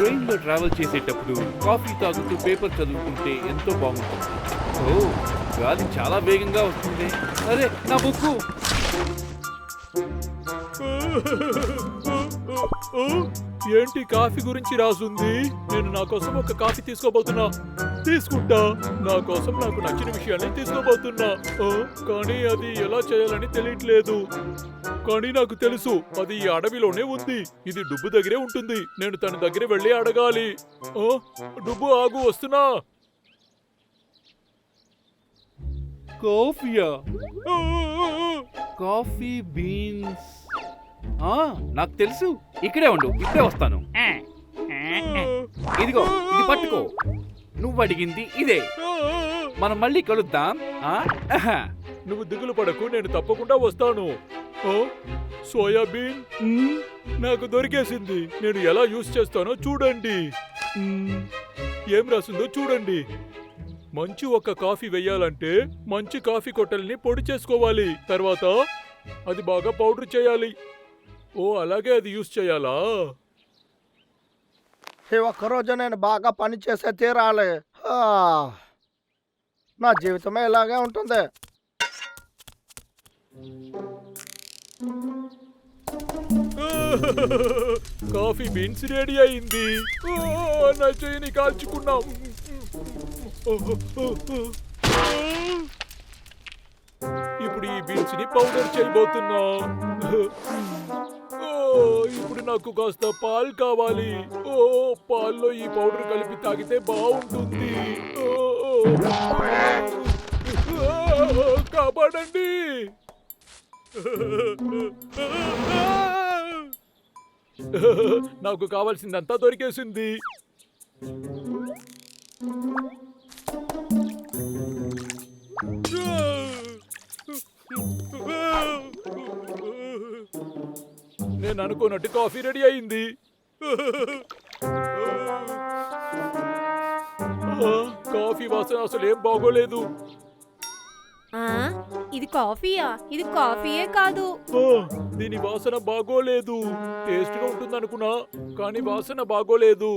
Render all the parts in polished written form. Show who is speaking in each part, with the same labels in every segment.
Speaker 1: ట్రైన్లో ట్రావెల్ చేసేటప్పుడు కాఫీ తాగుతూ పేపర్ చదువుకుంటే ఎంతో బాగుంటుంది. ఓ, గాలి చాలా వేగంగా వస్తుంది. అరే, నా బుక్కు!
Speaker 2: ఏంటి కాఫీ గురించి రాసుంది? నేను నా కోసం ఒక కాఫీ తీసుకోబోతున్నా. తీసుకుంటా. నా కోసం నాకు నచ్చిన విషయాన్ని తీసుకోబోతున్నా. కానీ అది ఎలా చేయాలని తెలియట్లేదు. కానీ నాకు తెలుసు, అది ఈ అడవిలోనే ఉంది. ఇది డుబ్బు దగ్గరే ఉంటుంది. నేను తన దగ్గర వెళ్ళి అడగాలి. డుబ్బు ఆగు, వస్తున్నా.
Speaker 1: కాఫీయా? కాఫీ బీన్స్ నాకు తెలుసు. ఇక్కడే ఉండు, ఇప్పుడే వస్తాను. ఇదిగో, ఇది పట్టుకో. నువ్వు అడిగింది ఇదే. మనం మళ్ళీ కలుద్దాం.
Speaker 2: నువ్వు దిగులు పడకు, నేను తప్పకుండా వస్తాను. సోయాబీన్ నాకు దొరికేసింది. నేను ఎలా యూజ్ చేస్తానో చూడండి. ఏం రాసిందో చూడండి. మంచి ఒక కాఫీ వెయ్యాలంటే మంచి కాఫీ కొట్టల్ని పొడి చేసుకోవాలి. తర్వాత అది బాగా పౌడర్ చేయాలి. అలాగే అది యూజ్ చేయాలా?
Speaker 3: ఒక్కరోజు నేను బాగా పని చేసే తీరాలి. నా జీవితమే ఇలాగే ఉంటుంది.
Speaker 2: కాఫీ బీన్స్ రెడీ అయింది. నా చెయ్యిని కాల్చుకున్నాం. ఇప్పుడు ఈ బీన్స్ ని పౌడర్ చేయబోతున్నా. ఇప్పుడు నాకు కాస్త పాలు కావాలి. పాల్లో ఈ పౌడర్ కలిపి తాగితే బాగుంటుంది. కాపాడండి. నాకు కావాల్సిందంతా దొరికేసింది. నేను అనుకున్నట్టు కాఫీ రెడీ అయింది. కాఫీ వాసన అసలు ఏం బాగోలేదు.
Speaker 4: ఇది కాఫీయా? ఇది కాఫీయే కాదు.
Speaker 2: దీని వాసన బాగోలేదు. టేస్ట్ గా ఉంటుంది అనుకున్నా, కానీ వాసన బాగోలేదు.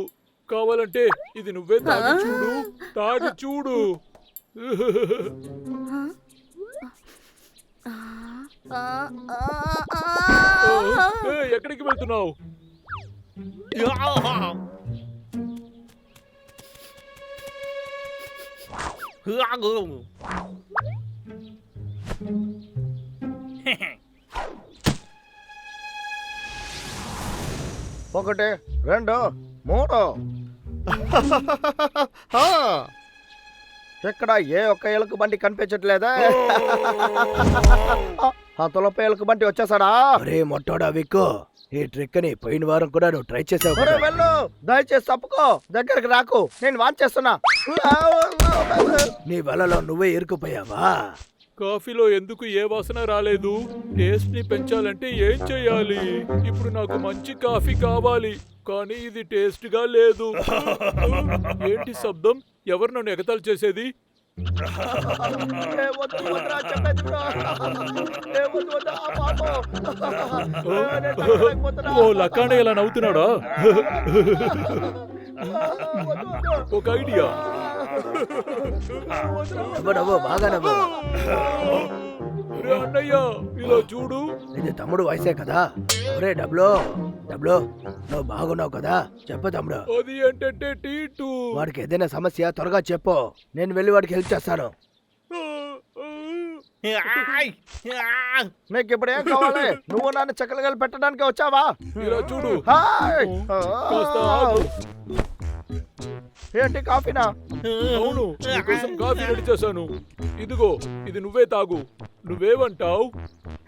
Speaker 2: కావాలంటే ఇది నువ్వే తాగి చూడు. తాగి చూడు. ఎక్కడికి వెళ్తున్నావు?
Speaker 3: ఒకటి, రెండు, మూడు. ఇక్కడ ఏ ఒక్క ఎలుక బండి కనిపించట్లేదా? తొలపై ఎలుక బండి వచ్చేసాడా?
Speaker 5: అరే మొట్టోడా విక్కు, ఈ ట్రిక్ ని పోయిన వారం కూడా నువ్వు ట్రై చేసావు.
Speaker 3: వెళ్ళు, దయచేసి తప్పుకో, దగ్గరికి రాకు, నేను వాన్ చేస్తున్నా.
Speaker 5: నీ వలలో నువ్వే ఇరుకుపోయావా?
Speaker 2: కాఫీలో ఎందుకు ఏ వాసన రాలేదు? టేస్ట్ ని పెంచాలంటే ఏం చేయాలి? ఇప్పుడు నాకు మంచి కాఫీ కావాలి, కానీ ఇది టేస్ట్ గా లేదు. ఏంటి శబ్దం? ఎవరు నన్ను ఎగతాళి చేసేది? లక్కాండ ఇలా నవ్వుతున్నాడా? ఒక ఐడియా.
Speaker 5: బాగా నవ్వు.
Speaker 2: అన్నయ్య, ఇలా చూడు.
Speaker 5: ఇది తమ్ముడు వయసే కదా. ఒరే డబ్లో డబ్లో, నువ్వు బాగున్నావు కదా? చెప్పు తమ్ముడు.
Speaker 2: అది ఏంటంటే టీటు.
Speaker 5: వాడికి ఏదైనా సమస్య త్వరగా చెప్పు, నేను వెళ్ళి వాడికి హెల్ప్ చేస్తాను.
Speaker 3: నీకు ఇప్పుడు ఏం కావాలి? నువ్వు నన్ను చక్కలు పెట్టడానికి వచ్చావా?
Speaker 2: ఇలా చూడు.
Speaker 3: ఏంటి కాఫీనా?
Speaker 2: అవును, నీకోసం కాఫీ రెడీ చేశాను. ఇదిగో, ఇది నువ్వే తాగు. నువ్వేమంటావు?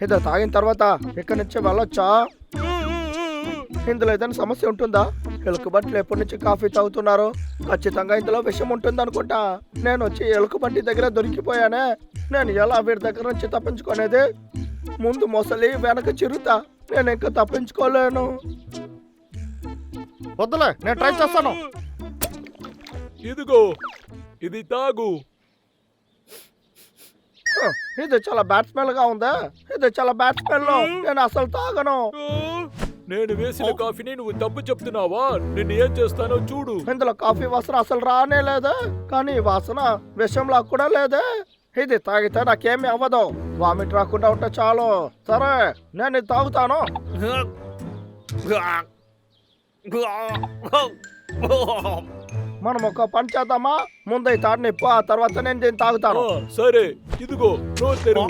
Speaker 3: ఇది తాగిన తర్వాత ఇక్కడి నుంచి వెళ్ళొచ్చా? ఇందులో ఏదైనా సమస్య ఉంటుందా? ఎలుకబంట్లు ఎప్పటి నుంచి కాఫీ తాగుతున్నారు? ఖచ్చితంగా ఇందులో విషయం ఉంటుంది అనుకుంటా. నేను వచ్చి ఎలుకబంటి దగ్గర దొరికిపోయానే. నేను ఎలా వీడి దగ్గర నుంచి తప్పించుకునేది? ముందు మొసలి, వెనక చిరుత. నేను ఇంకా తప్పించుకోలేను. వద్దులే, నేను ట్రై చేస్తాను.
Speaker 2: ఇదిగో, ఇది తాగు.
Speaker 3: ఇది చాలా బ్యాడ్ స్మెల్ గా ఉందా? ఇది చాలా బ్యాడ్ స్మెల్. నేను అసలు తాగను.
Speaker 2: నేను వేసిన కాఫీని నువ్వు తప్పు చెప్తున్నావా? నిన్ను ఏం చేస్తానో చూడు.
Speaker 3: ఇందులో కాఫీ వాసన అసలు రానే లేదే, కానీ ఈ వాసన విషంలా కూడా లేదే. ఇది తాగితే నాకేమీ అవ్వదు, వామిట్ రాకుండా ఉంటే చాలు. సరే, నేను ఇది తాగుతాను. మనం ఒక పని చేద్దామా? ముందు ఈ తాడు నిప్పు, ఆ తర్వాత నేను దీన్ని తాగుతాను.
Speaker 2: సరే, ఇదిగో నోరు తెరువు.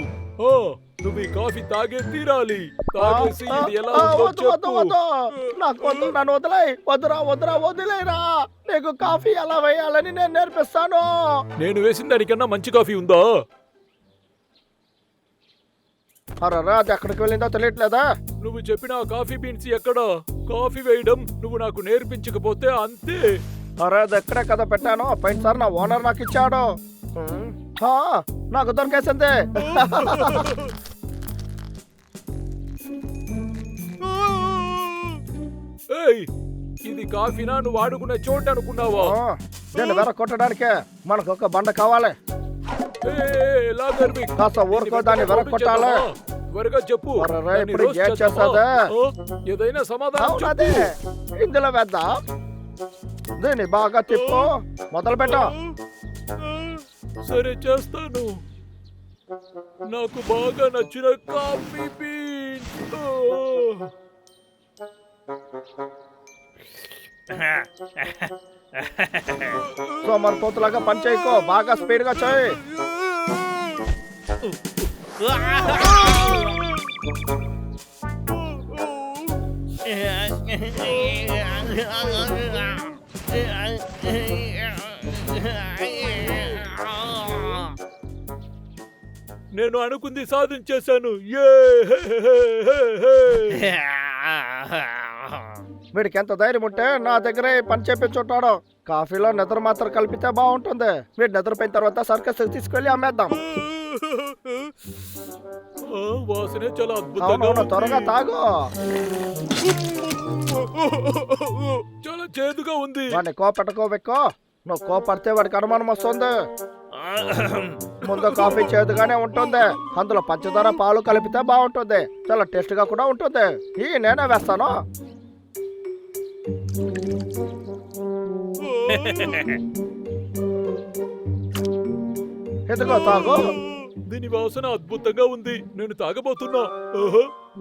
Speaker 2: నువ్వు ఈ కాఫీ తాగే తీరాలి. తాగేసి ఇది ఎలా ఉందో
Speaker 3: వద్దు వద్దు
Speaker 2: చెప్పు.
Speaker 3: వద్దు, నాకు వద్దు, నన్ను వదిలేయ్. వద్దురా వదిలేరా. నీకు కాఫీ ఎలా వేయాలని నేను నేర్పిస్తాను.
Speaker 2: నేను వేసిన దానికన్నా మంచి కాఫీ ఉందా?
Speaker 3: అరే, అది ఎక్కడికి వెళ్ళిందో తెలియట్లేదా?
Speaker 2: నువ్వు చెప్పిన ఆ కాఫీ బీన్స్ ఎక్కడా? కాఫీ వేయడం నువ్వు నాకు నేర్పించకపోతే అంతే.
Speaker 3: అరే, అది ఎక్కడే కదా పెట్టాను. పోయినసారి నా ఓనర్ నాకు ఇచ్చాడు. హా, నాకు దొరికేసింది.
Speaker 2: ఏయ్, ఇది కాఫీనా నువ్వు ఆడుకునే చోటు అనుకున్నావా?
Speaker 3: నేను వెర కొట్టడానికే మనకు ఒక బండ కావాలి. కాస్త ఊరుకో, దాన్ని వెర కొట్టాలి.
Speaker 2: త్వరగా చెప్పు.
Speaker 3: అరే,
Speaker 2: దాన్ని
Speaker 3: ఇప్పుడు
Speaker 2: రోస్ట్
Speaker 3: ఏం
Speaker 2: చేద్దామా?
Speaker 3: చేస్తుందే?
Speaker 2: ఏదైనా సమాధానం
Speaker 3: అవునదే, ఇందులో వేద్దాం. దీన్ని బాగా తిప్పు, మొదలు పెట్టు.
Speaker 2: సరే, చేస్తాను. నాకు బాగా నచ్చిన కాఫీ బీన్స్.
Speaker 3: సోమరిపోతులాగా పని చేయకో, బాగా స్పీడ్ గా చేయి.
Speaker 2: నేను అనుకుంది సాధించేశాను.
Speaker 3: వీడికి ఎంత ధైర్యం ఉంటే నా దగ్గరే పని చేపించుంటాడు. కాఫీలో నిద్ర మాత్రం కలిపితే బాగుంటుంది. వీడు నిద్రపోయిన తర్వాత సర్కస్ తీసుకెళ్లి అమ్మేద్దాం.
Speaker 2: వాసనే చాలా అద్భుతంగా
Speaker 3: అవునవును,
Speaker 2: ఉంది.
Speaker 3: త్వరగా తాగు.
Speaker 2: చాలా చేదుగా ఉంది.
Speaker 3: వాడిని కోపెట్టుకో వెక్కో. నువ్వు కోపడితే వాడికి అనుమానం వస్తుంది. ముందు కాఫీ చేదుగానే ఉంటుంది, అందులో పంచదార పాలు కలిపితే బాగుంటుంది. చాలా టేస్ట్ గా కూడా ఉంటుంది. నేనే వేస్తాను. ఎదుగో తాగు.
Speaker 2: దీని వాసన అద్భుతంగా ఉంది. నేను తాగబోతున్నా.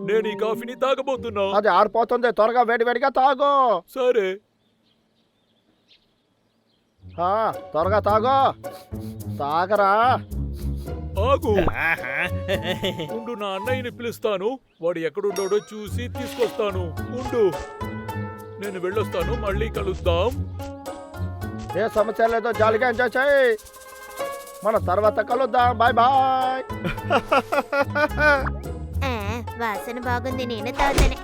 Speaker 2: నేను ఈ కాఫీని తాగబోతున్నా.
Speaker 3: అది ఆరిపోతుంది, త్వరగా వేడివేడిగా తాగు.
Speaker 2: సరే,
Speaker 3: త్వరగా తాగు. తాగరా.
Speaker 2: ఆగు. ఉండు, నా అన్నయ్యని పిలుస్తాను. వాడు ఎక్కడున్నాడో చూసి తీసుకొస్తాను. ఉండు, నేను వెళ్ళొస్తాను. మళ్ళీ కలుద్దాం.
Speaker 3: ఏ సమస్య లేదో జాలిగా ఎంజాయ్ చేయి. మన తర్వాత కలుద్దాం. Bye bye.
Speaker 4: వాసన బాగుంది, నేను తాగుతాను.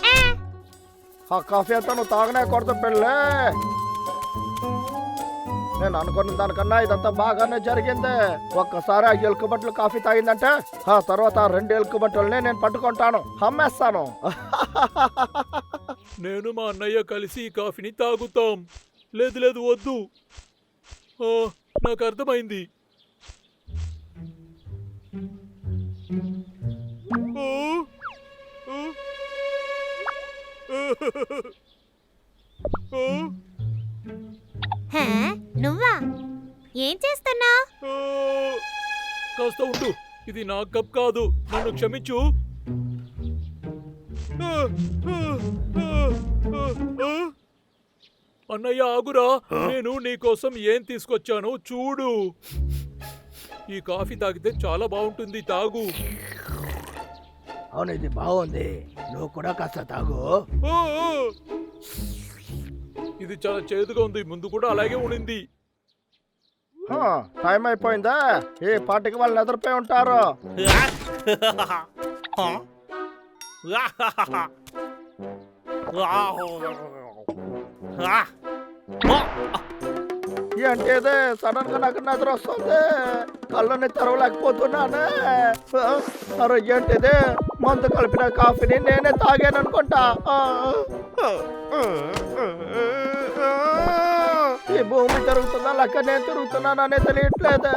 Speaker 3: ఆ కాఫీ అంతా నువ్వు తాగనే కొడతా పెళ్ళే. నేను అనుకున్న దానికన్నా ఇదంతా బాగానే జరిగింది. ఒక్కసారి ఆ ఎలుకబట్లు కాఫీ తాగిందంటే ఆ తర్వాత ఆ 2 ఎలుకబట్టుల్ని నేను పట్టుకుంటాను, అమ్మేస్తాను.
Speaker 2: నేను మా అన్నయ్య కలిసి ఈ కాఫీని తాగుతాం. లేదు లేదు, వద్దు. నాకు అర్థమైంది.
Speaker 4: నువ్వా? ఏం చేస్తున్నా?
Speaker 2: కాస్త ఉండు, ఇది నా కప్ కాదు. నన్ను క్షమించు. అన్నయ్య, ఆగురా. నేను నీకోసం ఏం తీసుకొచ్చాను చూడు. ఈ కాఫీ తాగితే చాలా బాగుంటుంది, తాగు.
Speaker 5: అవును, ఇది బాగుంది. నువ్వు కూడా కాస్త తాగు.
Speaker 2: ఇది చాలా చేదుగా ఉంది. ముందు కూడా అలాగే ఉండింది.
Speaker 3: టైం అయిపోయిందా? ఏ పార్టీకి వాళ్ళు నిద్రపోయి ఉంటారు. ఏంటి సడన్ గా నాకు నిద్ర వస్తుంది, కళ్ళని తెరవలేకపోతున్నానే. అరే ఏంటిది, మందు కలిపిన కాఫీని నేనే తాగాను అనుకుంటా. ఈ భూమి తిరుగుతుందా లేక నేను తిరుగుతున్నాననే తెలియట్లేదు.